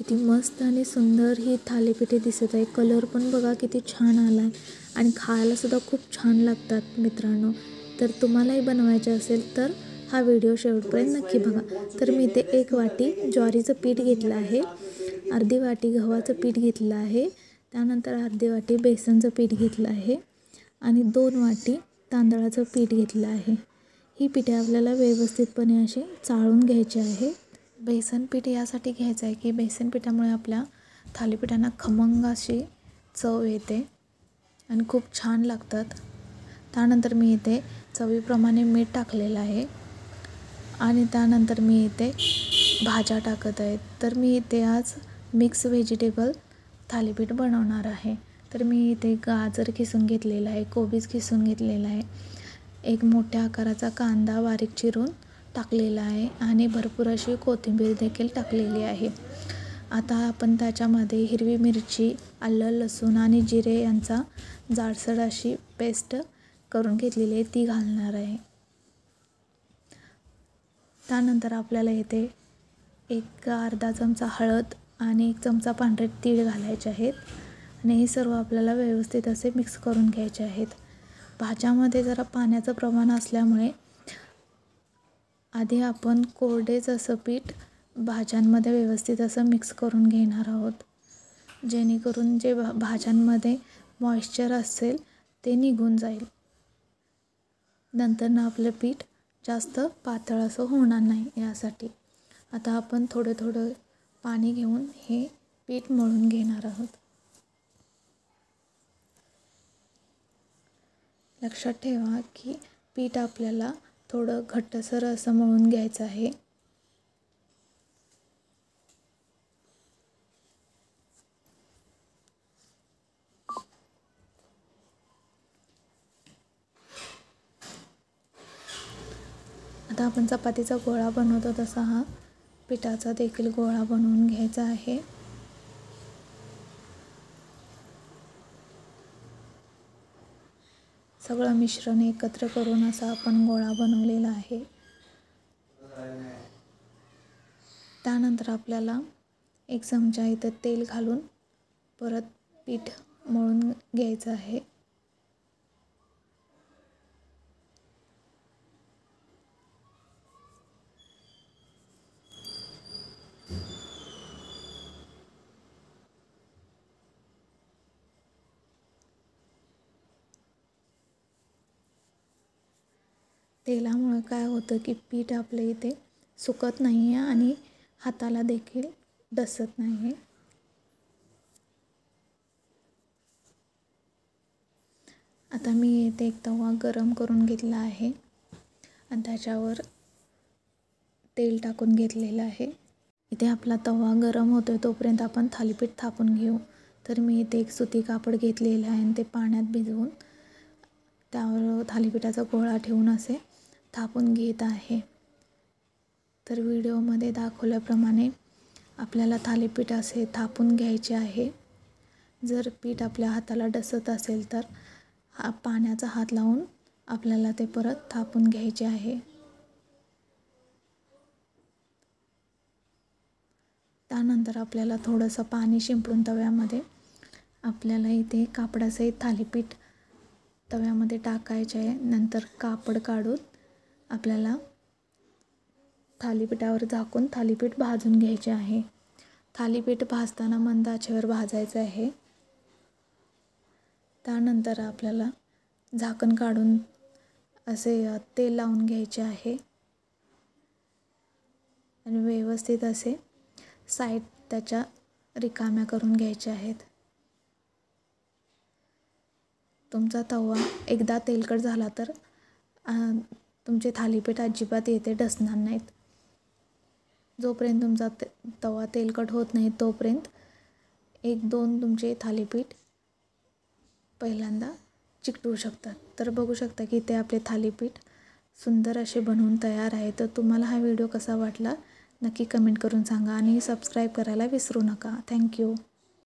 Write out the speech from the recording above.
किती मस्त आणि सुंदर ही थालीपीठे दिसत आहे। कलर पण बघा किती छान आलाय आणि खायला सुद्धा खूप छान लागतात मित्रांनो। तर तुम्हालाही बनवायचे असेल तर हा व्हिडिओ शेवटपर्यंत नक्की बघा। तर मी इथे 1 वाटी ज्वारीचं पीठ घेतलं आहे, अर्धी वाटी गव्हाचं पीठ घेतलं आहे, त्यानंतर अर्धी वाटी बेसनचं पीठ घेतलं आहे आणि 2 वाटी तांदळाचं पीठ घेतलं आहे। ही पिठे आपल्याला व्यवस्थितपणे असे चाळून घ्यायचे आहे। बेसन पीठ यासाठी घ्यायचं आहे की बेसन पिठामुळे आपल्या थालीपीठांना खमंग अशी चव येते आणि खूप छान लागतात। त्यानंतर मी इथे चवीप्रमाणे मीठ टाकलेलं आहे आणि त्यानंतर मी इथे भाज्या टाकत आहे। तर मी इथे आज मिक्स व्हेजिटेबल थालीपीठ बनवणार आहे। तर मी इथे गाजर किसून घेतलेला आहे, कोबीज किसून घेतलेला आहे, एक मोठ्या आकाराचा कांदा बारीक चिरून टाकलेला आहे आणि भरपूर अशी कोथिंबीर देखील टाकलेली आहे। आता आपण त्याच्यामध्ये हिरवी मिरची, आलं, लसूण आणि जिरे यांचा जाडसर अशी पेस्ट करून घेतलेली आहे ती घालणार आहे। त्यानंतर आपल्याला इथे एक अर्धा चमचा हळद आणि 1 चमचा पांढरे तीळ घालायचे आहेत आणि हे सर्व आपल्याला व्यवस्थित असे मिक्स करून घ्यायचे आहेत। भाज्यामध्ये जरा पाण्याचं प्रमाण असल्यामुळे आधी आपण कोरडेच असं पीठ भाज्यांमध्ये व्यवस्थित असं मिक्स करून घेणार आहोत, जेणेकरून जे भाज्यांमध्ये मॉइश्चर असेल ते निघून जाईल। नंतर आपलं पीठ जास्त पातळ असं होणार नाही यासाठी आता आपण थोडं थोडं पाणी घेऊन हे पीठ मळून घेणार आहोत। लक्षात ठेवा की पीठ आपल्याला थोडं घट्टसर असं मळून घ्यायचं आहे। आता आपण चपातीचा गोळा बनवतो तसा हा पिठाचा देखील गोळा बनवून घ्यायचा आहे। सगळं मिश्रण एकत्र करून असा आपण गोळा बनवलेला आहे। त्यानंतर आपल्याला 1 चमचा इथे तेल घालून परत पीठ मळून घ्यायचं आहे। तेलामुळे काय होतं की पीठ आपल्या इथे सुकत नाही आहे आणि हाताला देखील डसत नाही आहे। आता मी इथे एक तवा गरम करून घेतला आहे आणि त्याच्यावर तेल टाकून घेतलेलं आहे। इथे आपला तवा गरम होतोय तोपर्यंत आपण थालीपीठ थापून घेऊ। तर मी इथे एक सुती कापड घेतलेलं आहे आणि ते पाण्यात भिजवून त्यावर थालीपीठाचा गोळा ठेवून असे थापून घेत आहे। तर व्हिडिओमध्ये दाखवल्याप्रमाणे आपल्याला थालीपीठ असे थापून घ्यायचे आहे। जर पीठ आपल्या हाताला डसत असेल तर पाण्याचा हात लावून आपल्याला ते परत थापून घ्यायचे आहे। त्यानंतर आपल्याला थोडंसं पाणी शिंपडून तव्यामध्ये आपल्याला इथे कापडासहित थालीपीठ तव्यामध्ये टाकायचे आहे। नंतर कापड काढून आपल्याला थालीपीठावर झाकून थालीपीठ भाजून घ्यायचे आहे। थालीपीठ भाजताना मंद आचेवर भाजायचे आहे। त्यानंतर आपल्याला झाकण काढून असे तेल लावून घ्यायचे आहे आणि व्यवस्थित असे साईड त्याच्या रिकाम्या करून घ्यायच्या आहेत। तुमचा तवा एकदा तेलकट झाला तर तुमचे थालीपीठ अजिबात येथे डसणार नाहीत। जोपर्यंत तुमचा तवा तेलकट होत नाही तोपर्यंत 1-2 तुमचे थालीपीठ पहिल्यांदा चिकटू शकतात। तर बघू शकता की ते आपले थालीपीठ सुंदर असे बनवून तयार आहे। तर तुम्हाला हा व्हिडिओ कसा वाटला नक्की कमेंट करून सांगा आणि सबस्क्राईब करायला विसरू नका। थँक्यू।